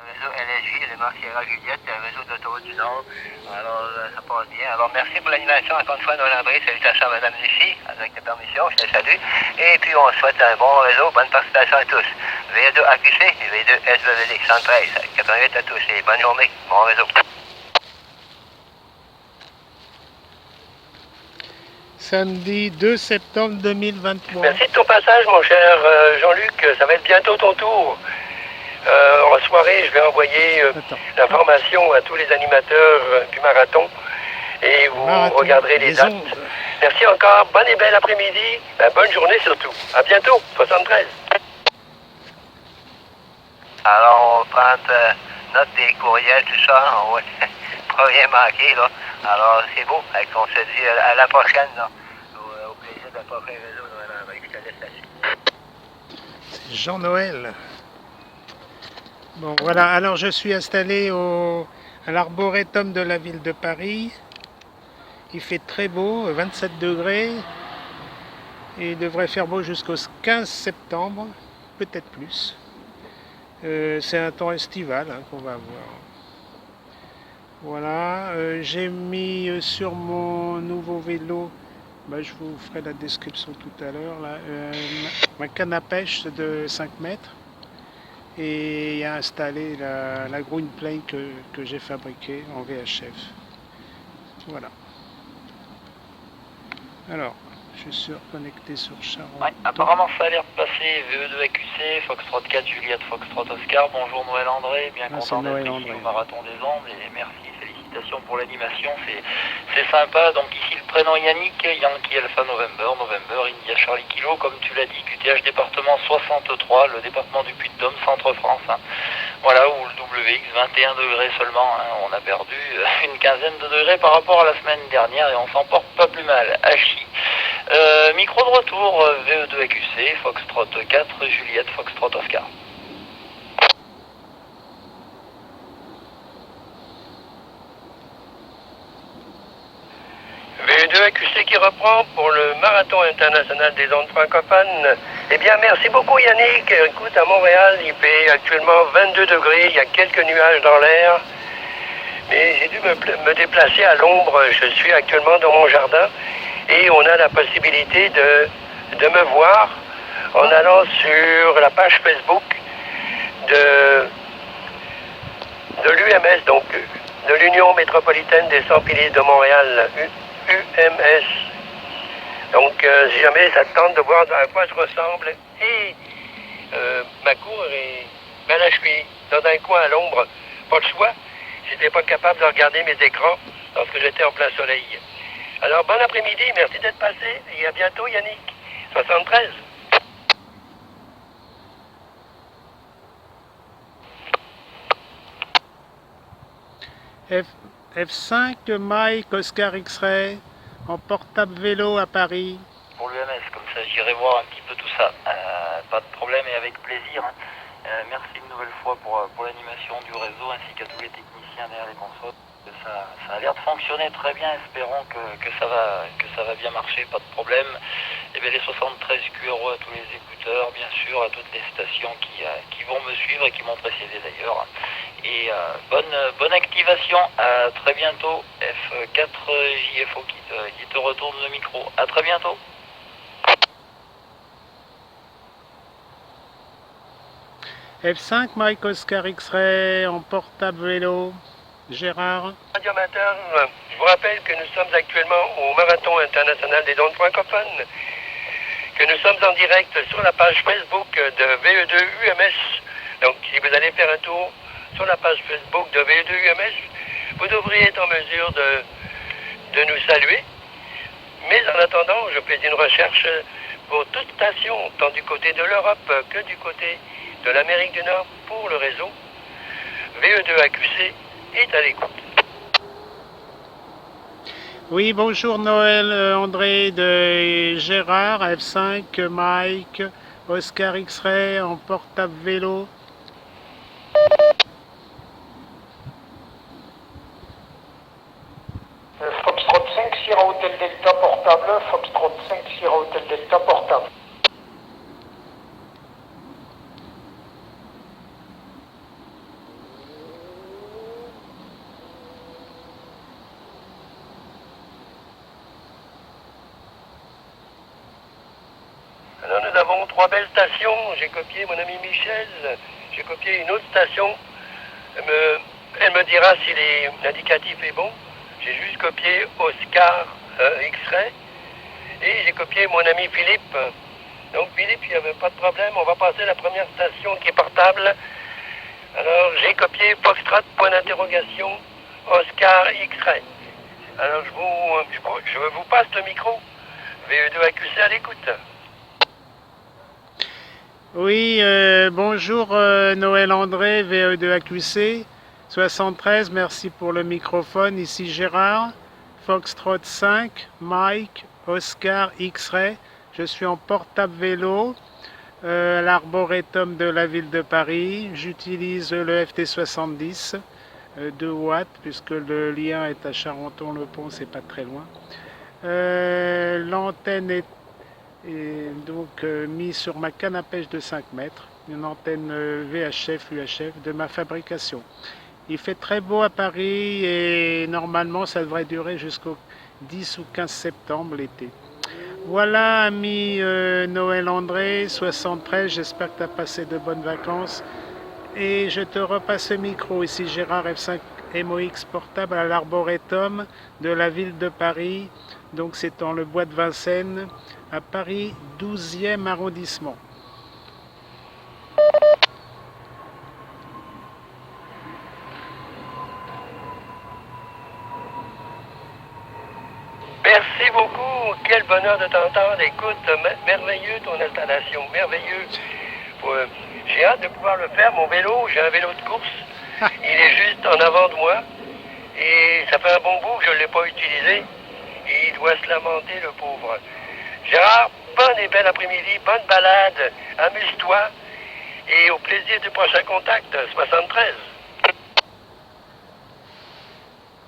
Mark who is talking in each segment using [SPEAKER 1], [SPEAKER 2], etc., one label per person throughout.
[SPEAKER 1] réseau LSJ, le Marc Sierra Juliette, le réseau d'autoroute du Nord. Alors, ça passe bien. Alors, merci pour l'animation. Encore une fois, Noël André, salutations à Madame Lucie, avec ta permission, je te salue. Et puis, on souhaite un bon réseau, bonne participation à tous. V2 AQC et V2 SVVD 113, 88 à tous et bonne journée, bon réseau.
[SPEAKER 2] Samedi 2 septembre 2023.
[SPEAKER 3] Merci de ton passage, mon cher Jean-Luc. Ça va être bientôt ton tour. En soirée, je vais envoyer l'information à tous les animateurs du marathon et vous regarderez les dates. Merci encore. Bonne et belle après-midi. Bonne journée surtout. À bientôt. 73.
[SPEAKER 1] Alors, on prend note des courriels, tout ça. On va pas rien manquer, là. Alors, c'est beau. On se dit à la prochaine, là. Au plaisir de prochain réseau, Noël André. Je te laisse là-dessus.
[SPEAKER 2] C'est Jean-Noël. Bon, voilà. Alors, je suis installé à l'arboretum de la ville de Paris. Il fait très beau, 27 degrés. Et il devrait faire beau jusqu'au 15 septembre, peut-être plus. C'est un temps estival qu'on va avoir. Voilà, j'ai mis sur mon nouveau vélo, je vous ferai la description tout à l'heure, ma canne à pêche de 5 mètres. Et il y a installé la Green Plane que j'ai fabriquée en VHF. Voilà. Alors, je suis reconnecté sur Charon.
[SPEAKER 4] Ouais, apparemment ça a l'air de passer. VE2 AQC, Foxtrot 4, Juliette, Foxtrot Oscar. Bonjour Noël André, bien content d'être ici au Marathon des Andes et merci, félicitations pour l'animation, c'est sympa. Donc ici le prénom Yannick, Yankee Alpha November, India Charlie Kilo, comme tu l'as dit, QTH département 63, le département du Puy-de-Dôme, Centre-France. Voilà, où le WX 21 degrés seulement, on a perdu une quinzaine de degrés par rapport à la semaine dernière et on s'en porte pas plus mal. Hachi. Micro de retour, VE2 AQC, Foxtrot 4, Juliette, Foxtrot Oscar.
[SPEAKER 3] VE2 AQC qui reprend pour le Marathon international des ondes francophones. Eh bien, merci beaucoup Yannick. Écoute, à Montréal, il fait actuellement 22 degrés, il y a quelques nuages dans l'air. Mais j'ai dû me déplacer à l'ombre. Je suis actuellement dans mon jardin et on a la possibilité de me voir en allant sur la page Facebook de l'UMS, donc de l'Union métropolitaine des sans-pilistes de Montréal, UMS. Donc, si jamais ça te tente de voir à quoi je ressemble, et ma cour est, là je suis dans un coin à l'ombre, pas le choix, j'étais pas capable de regarder mes écrans lorsque j'étais en plein soleil. Alors, bon après-midi, merci d'être passé, et à bientôt Yannick, 73.
[SPEAKER 2] F5 Mike Oscar X-Ray en portable vélo à Paris.
[SPEAKER 4] Pour l'UMS, comme ça j'irai voir un petit peu tout ça. Pas de problème et avec plaisir. Merci une nouvelle fois pour l'animation du réseau ainsi qu'à tous les techniciens derrière les consoles. Ça a l'air de fonctionner très bien, espérons que ça va bien marcher, pas de problème. Et bien les 73 QRO à tous les écouteurs, bien sûr, à toutes les stations qui vont me suivre et qui m'ont précédé d'ailleurs. Et bonne activation, à très bientôt. F4 JFO qui te retourne le micro. À très bientôt.
[SPEAKER 2] F5 Mike Oscar X-Ray en portable vélo. Gérard.
[SPEAKER 3] Radio amateur, je vous rappelle que nous sommes actuellement au Marathon international des ondes francophones, que nous sommes en direct sur la page Facebook de VE2 UMS. Donc si vous allez faire un tour sur la page Facebook de VE2 UMS, vous devriez être en mesure de nous saluer. Mais en attendant, je fais une recherche pour toute station, tant du côté de l'Europe que du côté de l'Amérique du Nord, pour le réseau. VE2 AQC est à l'écoute.
[SPEAKER 2] Oui, bonjour Noël André de Gérard, F5 Mike Oscar X-Ray en portable vélo.
[SPEAKER 5] Foxtrot 5 Sierra Hotel Delta portable, Foxtrot 5 Sierra Hotel Delta portable.
[SPEAKER 3] nous avons 3 belles stations. J'ai copié mon ami Michel. J'ai copié une autre station. Elle me dira si l'indicatif est bon. J'ai juste copié Oscar X-Ray. Et j'ai copié mon ami Philippe. Donc Philippe, il n'y avait pas de problème. On va passer à la première station qui est portable. Alors j'ai copié Foxtrot, point d'interrogation, Oscar X-Ray. Alors je vous passe le micro. VE2AQC à l'écoute.
[SPEAKER 2] Oui, bonjour Noël André, VE2AQC, 73, merci pour le microphone. Ici Gérard, Foxtrot 5, Mike, Oscar, X-Ray. Je suis en portable vélo à l'arboretum de la ville de Paris. J'utilise le FT70, 2 watts, puisque le lien est à Charenton-le-Pont, c'est pas très loin. L'antenne est donc mise sur ma canne à pêche de 5 mètres, une antenne VHF, UHF de ma fabrication. Il fait très beau à Paris et normalement ça devrait durer jusqu'au 10 ou 15 septembre l'été. Voilà ami Noël André, 73, j'espère que tu as passé de bonnes vacances et je te repasse le micro. Ici Gérard F5 MOX portable à l'arboretum de la ville de Paris. Donc c'est dans le bois de Vincennes, à Paris, 12e arrondissement.
[SPEAKER 3] Merci beaucoup. Quel bonheur de t'entendre. Écoute, merveilleux ton installation. Merveilleux. J'ai hâte de pouvoir le faire. Mon vélo, j'ai un vélo de course. Il est juste en avant de moi. Et ça fait un bon bout que je ne l'ai pas utilisé. Et il doit se lamenter, le pauvre. Gérard, bonne et belle après-midi, bonne balade, amuse-toi, et au plaisir du prochain contact, 73.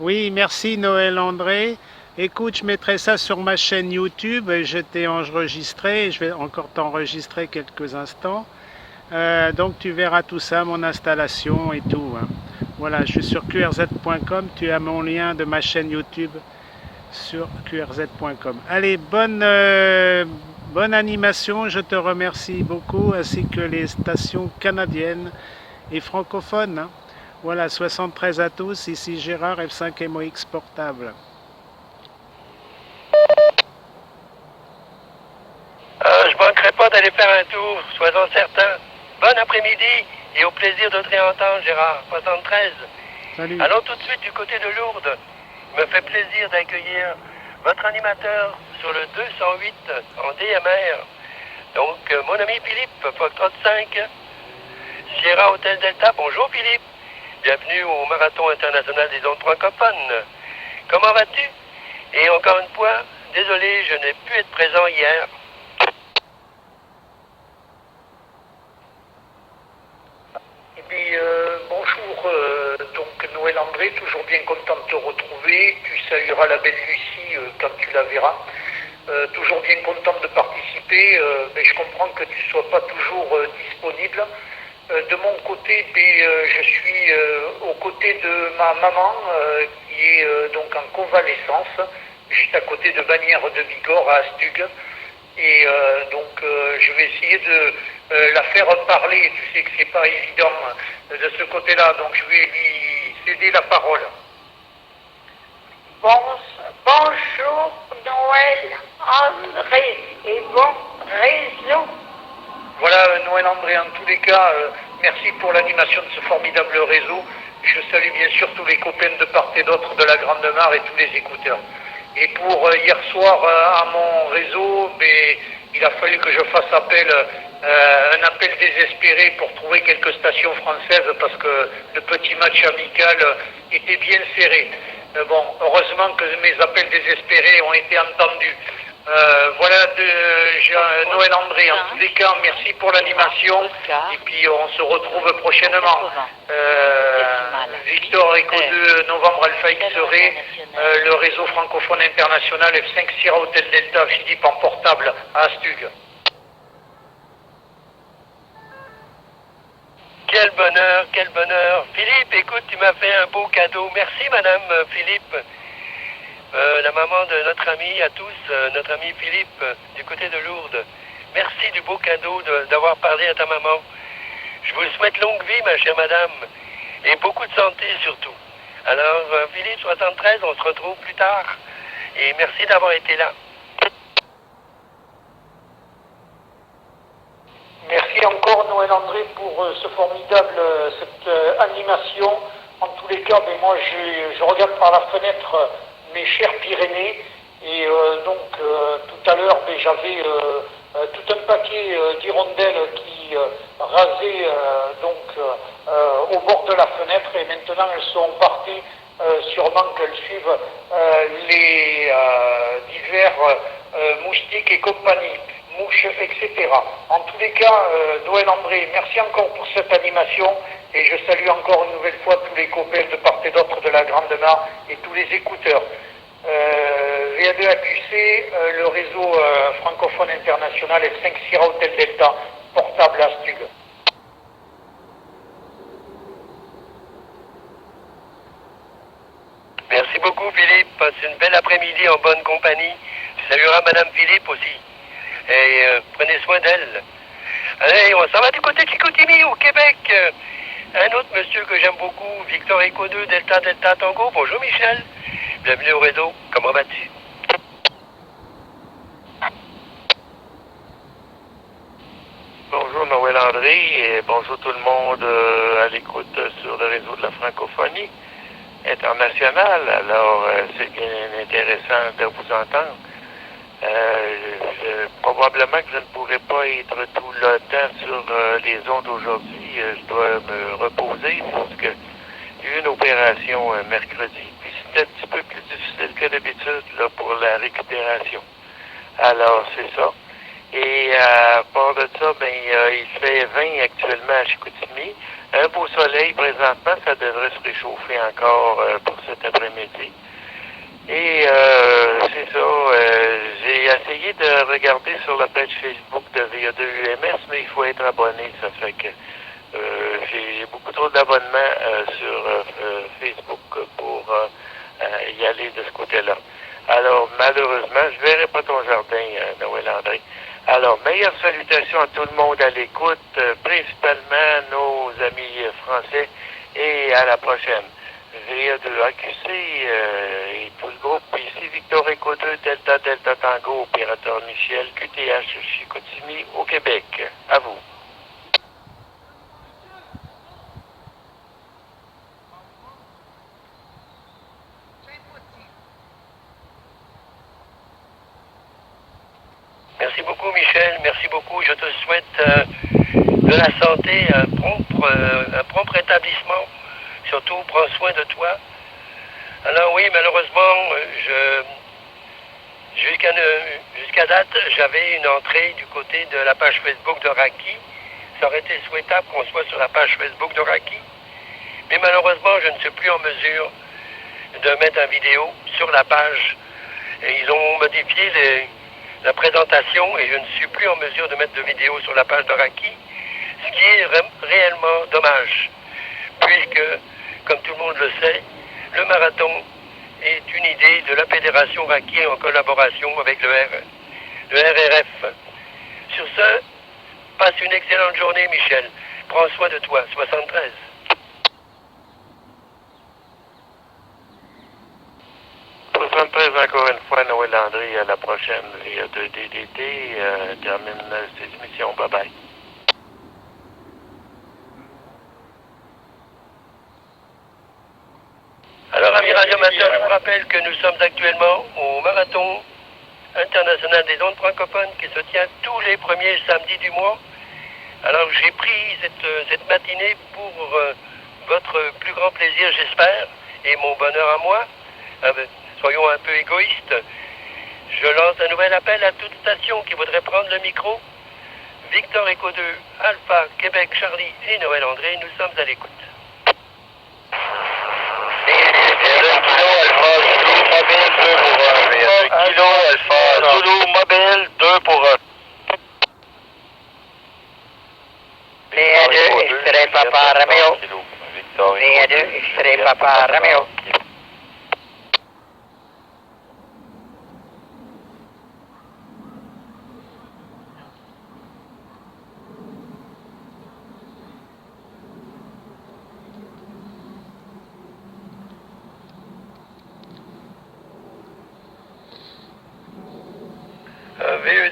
[SPEAKER 2] Oui, merci Noël André. Écoute, je mettrai ça sur ma chaîne YouTube, je t'ai enregistré, je vais encore t'enregistrer quelques instants. Donc tu verras tout ça, mon installation et tout. Hein. Voilà, je suis sur qrz.com, tu as mon lien de ma chaîne YouTube sur qrz.com. Allez, bonne animation, je te remercie beaucoup, ainsi que les stations canadiennes et francophones. Hein. Voilà, 73 à tous, ici Gérard F5 MOX portable.
[SPEAKER 3] Je ne manquerai pas d'aller faire un tour, sois-en certain. Bon après-midi et au plaisir de te réentendre, Gérard, 73.
[SPEAKER 2] Salut.
[SPEAKER 3] Allons tout de suite du côté de Lourdes. Il me fait plaisir d'accueillir votre animateur sur le 208 en DMR. Donc, mon ami Philippe, Foxtrot 5, Sierra Hotel Delta. Bonjour Philippe. Bienvenue au Marathon international des ondes francophones. Comment vas-tu? Et encore une fois, désolé, je n'ai pu être présent hier.
[SPEAKER 5] Bonjour, donc Noël André, toujours bien content de te retrouver. Tu salueras la belle Lucie quand tu la verras. Toujours bien content de participer, mais je comprends que tu ne sois pas toujours disponible. De mon côté, je suis aux côtés de ma maman qui est donc en convalescence, juste à côté de Bagnères de Bigorre à Astug. Et donc je vais essayer de la faire parler. Tu sais que c'est pas évident de ce côté-là, donc je vais lui céder la parole.
[SPEAKER 6] Bonjour Noël André et bon réseau.
[SPEAKER 5] Voilà Noël André, en tous les cas, merci pour l'animation de ce formidable réseau. Je salue bien sûr tous les copains de part et d'autre de la Grande Mare et tous les écouteurs. Et pour hier soir à mon réseau, il a fallu que je fasse un appel désespéré pour trouver quelques stations françaises parce que le petit match amical était bien serré. Bon, heureusement que mes appels désespérés ont été entendus. Voilà Noël André, en tous les cas, merci pour l'animation et puis on se retrouve prochainement. Victor Echo 2 novembre Alpha X-Ray, le réseau francophone international F5 Sierra Hotel Delta, Philippe en portable à Astug.
[SPEAKER 3] Quel bonheur, quel bonheur. Philippe, écoute, tu m'as fait un beau cadeau. Merci madame Philippe. La maman de notre ami à tous, notre ami Philippe, du côté de Lourdes. Merci du beau cadeau d'avoir parlé à ta maman. Je vous souhaite longue vie, ma chère madame, et beaucoup de santé surtout. Alors, Philippe 73, on se retrouve plus tard. Et merci d'avoir été là.
[SPEAKER 5] Merci encore Noël André pour ce formidable, cette animation. En tous les cas, mais moi je regarde par la fenêtre mes chers Pyrénées et donc tout à l'heure j'avais tout un paquet d'hirondelles qui rasaient au bord de la fenêtre et maintenant elles sont parties, sûrement qu'elles suivent les divers moustiques et compagnie, mouches, etc. En tous les cas, Noël André, merci encore pour cette animation et je salue encore une nouvelle fois tous les copains de part et d'autre de la Grande Mare et tous les écouteurs. VA2AQC, le réseau francophone international F5 Sierra Hotel Delta, portable à Stug.
[SPEAKER 3] Merci beaucoup Philippe, passe une belle après-midi en bonne compagnie. Tu salueras Madame Philippe aussi. Et prenez soin d'elle. Allez, on s'en va du côté de Chicoutimi au Québec. Un autre monsieur que j'aime beaucoup, Victor Echo 2, Delta Delta Tango. Bonjour Michel, bienvenue au réseau, comment vas-tu?
[SPEAKER 7] Bonjour Noël André et bonjour tout le monde à l'écoute sur le réseau de la francophonie internationale. Alors, c'est bien intéressant de vous entendre. Probablement que je ne pourrai pas être tout le temps sur les ondes aujourd'hui. Je dois me reposer parce que j'ai eu une opération mercredi. Puis c'était un petit peu plus difficile que d'habitude là, pour la récupération. Alors, c'est ça. Et à part de ça, il fait 20 actuellement à Chicoutimi. Un beau soleil présentement, ça devrait se réchauffer encore pour cet après-midi. Et c'est ça, j'ai essayé de regarder sur la page Facebook de VA2UMS, mais il faut être abonné, ça fait que j'ai beaucoup trop d'abonnements sur Facebook pour y aller de ce côté-là. Alors, malheureusement, je verrai pas ton jardin, Noël André. Alors, meilleures salutations à tout le monde à l'écoute, principalement nos amis français, et à la prochaine. VA2AQC et tout le groupe. Ici Victor Echo 2, Delta Delta Tango, opérateur Michel, QTH Chicoutimi au Québec. À vous.
[SPEAKER 3] Merci beaucoup Michel, merci beaucoup. Je te souhaite de la santé, un prompt rétablissement. Surtout, prends soin de toi. Alors oui, malheureusement, jusqu'à date, j'avais une entrée du côté de la page Facebook de Raki. Ça aurait été souhaitable qu'on soit sur la page Facebook de Raki. Mais malheureusement, je ne suis plus en mesure de mettre une vidéo sur la page. Et ils ont modifié la présentation et je ne suis plus en mesure de mettre de vidéo sur la page de Raki, ce qui est réellement dommage, puisque, comme tout le monde le sait, le marathon est une idée de la Fédération Raki en collaboration avec le RRF. Sur ce, passe une excellente journée, Michel. Prends soin de toi, 73.
[SPEAKER 7] Encore une fois, Noël André, à la prochaine. Et de DDT termine cette émission. Bye bye.
[SPEAKER 3] Alors, amis radioamateurs, je vous rappelle que nous sommes actuellement au Marathon international des ondes francophones qui se tient tous les premiers samedis du mois. Alors, j'ai pris cette matinée pour votre plus grand plaisir, j'espère, et mon bonheur à moi. Soyons un peu égoïstes. Je lance un nouvel appel à toute station qui voudrait prendre le micro. Victor Echo 2, Alpha, Québec, Charlie et Noël André, nous sommes à l'écoute.
[SPEAKER 7] Kilo Alpha Zulu Mobile 2 pour 1.
[SPEAKER 8] VA2 X-Ray Papa Romeo. VA2 X-Ray Papa Romeo.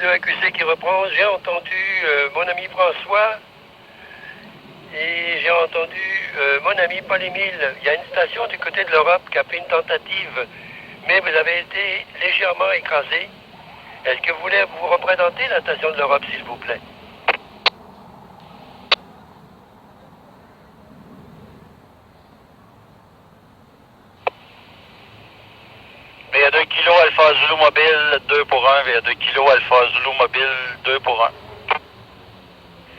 [SPEAKER 3] VE2AQC qui reprend. J'ai entendu mon ami François et j'ai entendu mon ami Paul-Émile. Il y a une station du côté de l'Europe qui a fait une tentative, mais vous avez été légèrement écrasé. Est-ce que vous voulez vous représenter la station de l'Europe, s'il vous plaît?
[SPEAKER 4] VA2 Kilo Alpha Zulu Mobile 2 pour 1, VA2 Kilo Alpha Zulu Mobile 2 pour 1.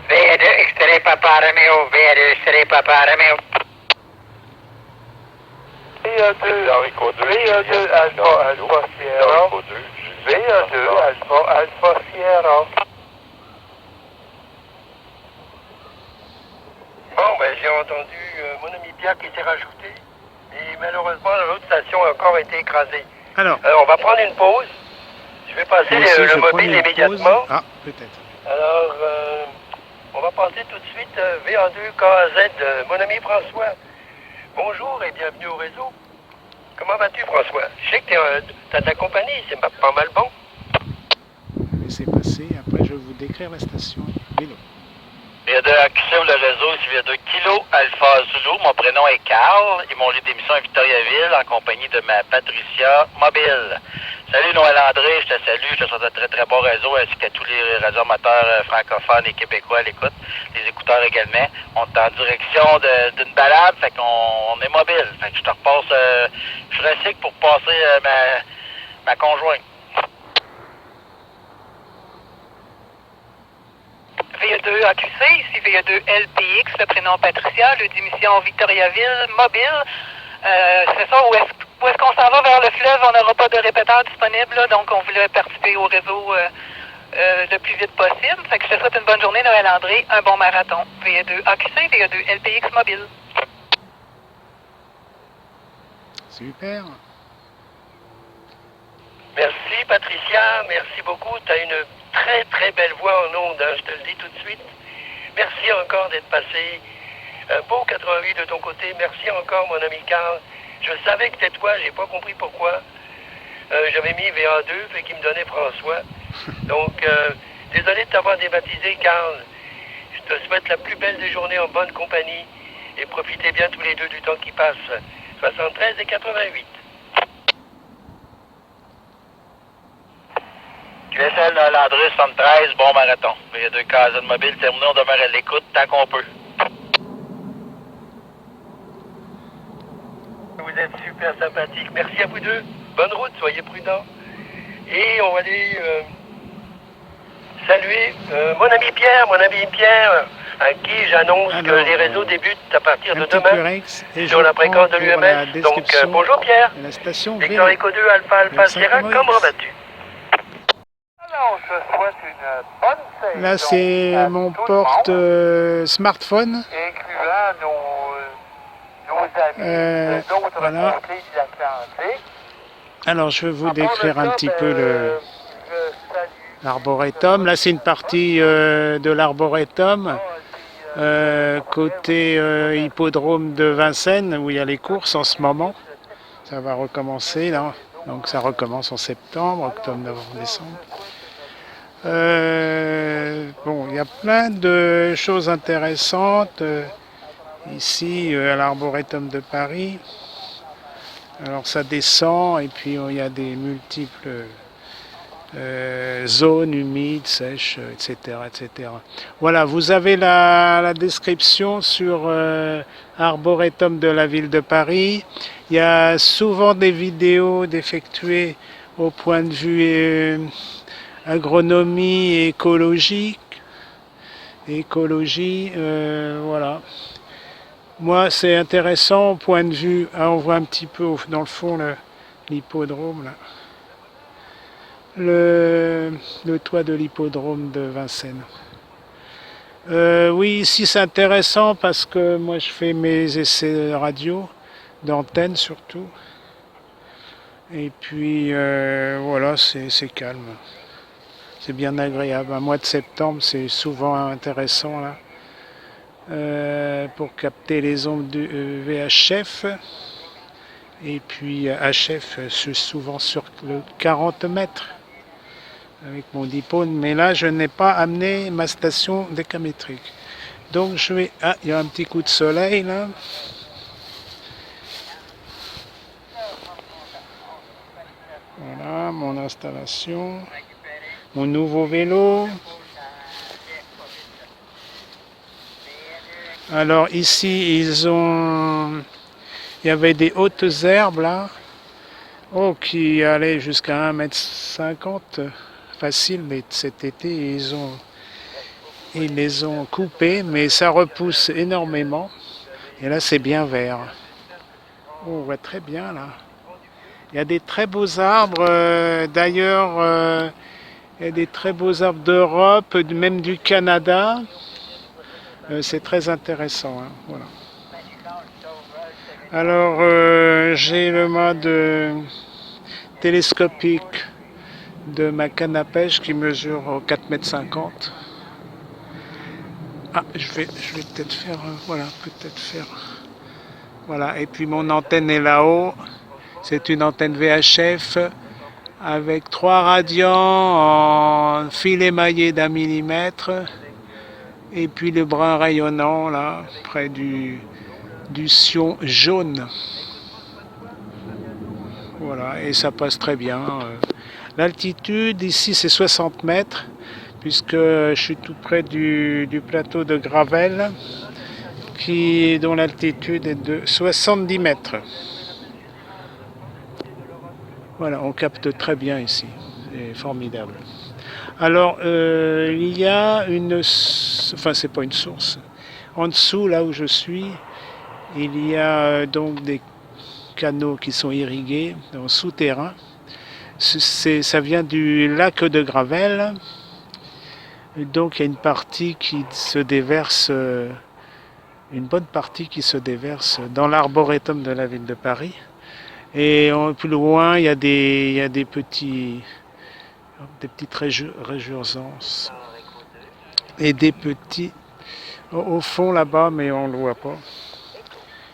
[SPEAKER 8] VA2 X-ray Papa Romeo, VA2 X-ray Papa Romeo.
[SPEAKER 7] VA2 Alpha Alpha Sierra. VA2 Alpha Alpha Sierra.
[SPEAKER 3] Bon, ben j'ai entendu mon ami Pierre qui s'est rajouté. Et malheureusement, l'autre station a encore été écrasée.
[SPEAKER 2] Alors,
[SPEAKER 3] On va prendre une pause. Je vais passer
[SPEAKER 2] moi aussi,
[SPEAKER 3] le
[SPEAKER 2] je
[SPEAKER 3] mobile
[SPEAKER 2] prenais une
[SPEAKER 3] immédiatement.
[SPEAKER 2] pause. Ah, peut-être.
[SPEAKER 3] Alors, on va passer tout de suite VA2KZ, mon ami François. Bonjour et bienvenue au réseau. Comment vas-tu, François? Je sais que t'as ta compagnie, c'est pas mal bon.
[SPEAKER 2] Laissez passer, après je vais vous décrire la station vélo.
[SPEAKER 4] VA2 AQC sur le réseau, c'est VA2 Kilo Alpha Zulu. Mon prénom est Carl et mon lieu d'émission est Victoriaville en compagnie de ma Patricia Mobile. Salut Noël André, je te salue, je te souhaite un très très bon réseau ainsi qu'à tous les radioamateurs francophones et québécois à l'écoute, les écouteurs également. On est en direction d'une balade, fait qu'on est mobile. Fait que je te repasse, je recycle pour passer ma conjointe.
[SPEAKER 9] VA2 AQC, ici VA2 LPX, le prénom Patricia, lieu d'émission Victoriaville, mobile. C'est ça, où est-ce qu'on s'en va vers le fleuve? On n'aura pas de répéteur disponible, là, donc on voulait participer au réseau le plus vite possible. Fait que je te souhaite une bonne journée, Noël André, un bon marathon. VA2 AQC, VA2 LPX mobile.
[SPEAKER 2] Super.
[SPEAKER 3] Merci, Patricia, merci beaucoup. Tu as une très très belle voix en ondes, hein, je te le dis tout de suite. Merci encore d'être passé. Un beau 88 de ton côté. Merci encore, mon ami Carl. Je savais que c'était toi, j'ai pas compris pourquoi. J'avais mis VA2, fait qu'il me donnait François. Donc, désolé de t'avoir débaptisé, Carl. Je te souhaite la plus belle des journées en bonne compagnie. Et profitez bien tous les deux du temps qui passe. 73 et 88.
[SPEAKER 4] QSL Landry 73, bon marathon. VA2 KZ mobile terminé, on demeure à l'écoute tant qu'on peut.
[SPEAKER 3] Vous êtes super sympathique. Merci à vous deux. Bonne route, soyez prudents. Et on va aller saluer mon ami Pierre, à qui j'annonce que les réseaux débutent à partir de demain sur la fréquence de l'UMS. Donc bonjour Pierre.
[SPEAKER 2] La station
[SPEAKER 3] Victor Echo 2 Alpha Alpha Sierra, comment vas-tu?
[SPEAKER 7] Alors, je te souhaite une bonne saison.
[SPEAKER 2] Là, c'est mon porte smartphone.
[SPEAKER 7] Incluant nos amis d'autres
[SPEAKER 2] voilà.
[SPEAKER 7] côtés de l'Atlantique.
[SPEAKER 2] Alors, je vais vous décrire un petit peu l'arboretum. Là, c'est une partie de l'arboretum. Côté hippodrome de Vincennes, où il y a les courses en ce moment. Ça va recommencer, là. Donc, ça recommence en septembre, octobre, novembre, décembre. Bon, il y a plein de choses intéressantes ici à l'Arboretum de Paris. Alors ça descend et puis il y a des multiples zones humides, sèches, etc., etc. Voilà, vous avez la description sur Arboretum de la ville de Paris. Il y a souvent des vidéos d'effectuer au point de vue agronomie et écologie, voilà. Moi, c'est intéressant au point de vue, on voit un petit peu dans le fond l'hippodrome, là. Le toit de l'hippodrome de Vincennes. Oui, ici c'est intéressant parce que moi je fais mes essais radio, d'antenne surtout. Et puis voilà, c'est calme. C'est bien agréable. Un mois de septembre, c'est souvent intéressant là, pour capter les ondes du VHF. Et puis HF, c'est souvent sur le 40 mètres. avec mon dipône, mais là je n'ai pas amené ma station décamétrique. Donc je vais... Ah, il y a un petit coup de soleil là. Voilà mon installation, mon nouveau vélo. Alors ici il y avait des hautes herbes là, qui allaient jusqu'à 1,50 m facile, mais cet été ils les ont coupées, mais ça repousse énormément. Et là c'est bien vert. On voit très bien là. Il y a des très beaux arbres, d'ailleurs il y a des très beaux arbres d'Europe, même du Canada. C'est très intéressant, hein, voilà. Alors j'ai le mode télescopique de ma canne à pêche qui mesure 4,50 m. Ah, je vais peut-être faire, voilà, et puis mon antenne est là-haut. C'est une antenne VHF avec 3 radians en fil émaillé d'1 millimètre. Et puis le brun rayonnant là, près du sion jaune. Voilà, et ça passe très bien. L'altitude ici c'est 60 mètres, puisque je suis tout près du plateau de Gravel, dont l'altitude est de 70 mètres. Voilà, on capte très bien ici, c'est formidable. Alors, il y a c'est pas une source. En dessous, là où je suis, il y a donc des canaux qui sont irrigués en souterrain. Ça vient du lac de Gravel. Et donc, il y a une partie qui se déverse, une bonne partie qui se déverse dans l'arboretum de la ville de Paris. Et plus loin, il y a des petites réjouissances et des petits au fond là-bas, mais on ne le voit pas,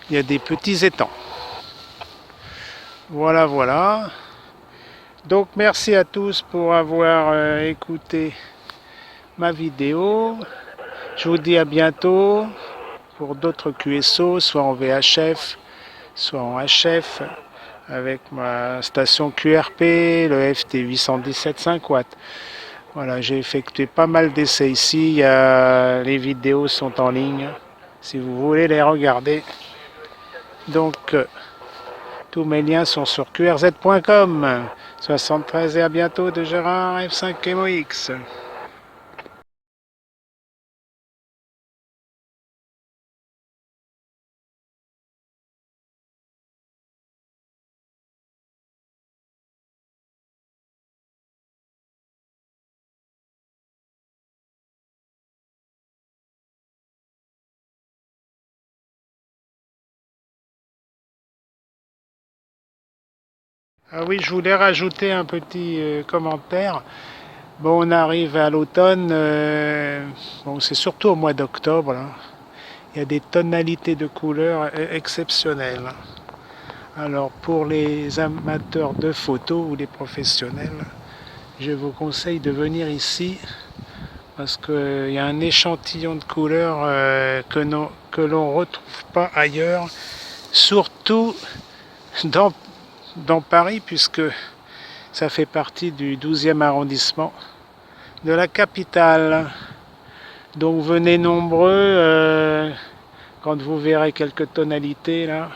[SPEAKER 2] il y a des petits étangs. Voilà, donc merci à tous pour avoir écouté ma vidéo. Je vous dis à bientôt pour d'autres QSO, soit en VHF soit en HF, avec ma station QRP, le FT 817 5 watts. Voilà, j'ai effectué pas mal d'essais ici. Les vidéos sont en ligne si vous voulez les regarder. Donc, tous mes liens sont sur qrz.com. 73 et à bientôt de Gérard F5MOX. Ah oui, je voulais rajouter un petit commentaire. Bon, on arrive à l'automne, bon, c'est surtout au mois d'octobre. Il y a des tonalités de couleurs exceptionnelles. Alors, pour les amateurs de photos ou les professionnels, je vous conseille de venir ici parce qu'il y a un échantillon de couleurs que l'on ne retrouve pas ailleurs, surtout dans Paris, puisque ça fait partie du 12e arrondissement de la capitale. Donc venez nombreux quand vous verrez quelques tonalités là,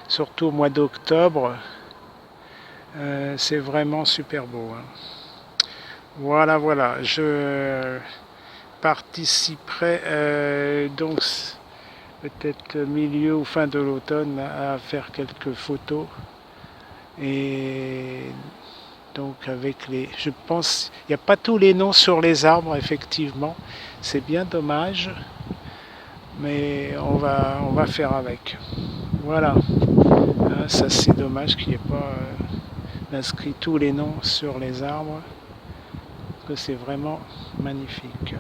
[SPEAKER 2] surtout au mois d'octobre. C'est vraiment super beau, hein. Voilà, je participerai donc peut-être milieu ou fin de l'automne à faire quelques photos. Et donc je pense, il n'y a pas tous les noms sur les arbres, effectivement, c'est bien dommage, mais on va faire avec. Voilà, ça c'est dommage qu'il n'y ait pas inscrit tous les noms sur les arbres, parce que c'est vraiment magnifique.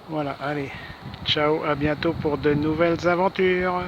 [SPEAKER 2] Voilà, allez, ciao, à bientôt pour de nouvelles aventures.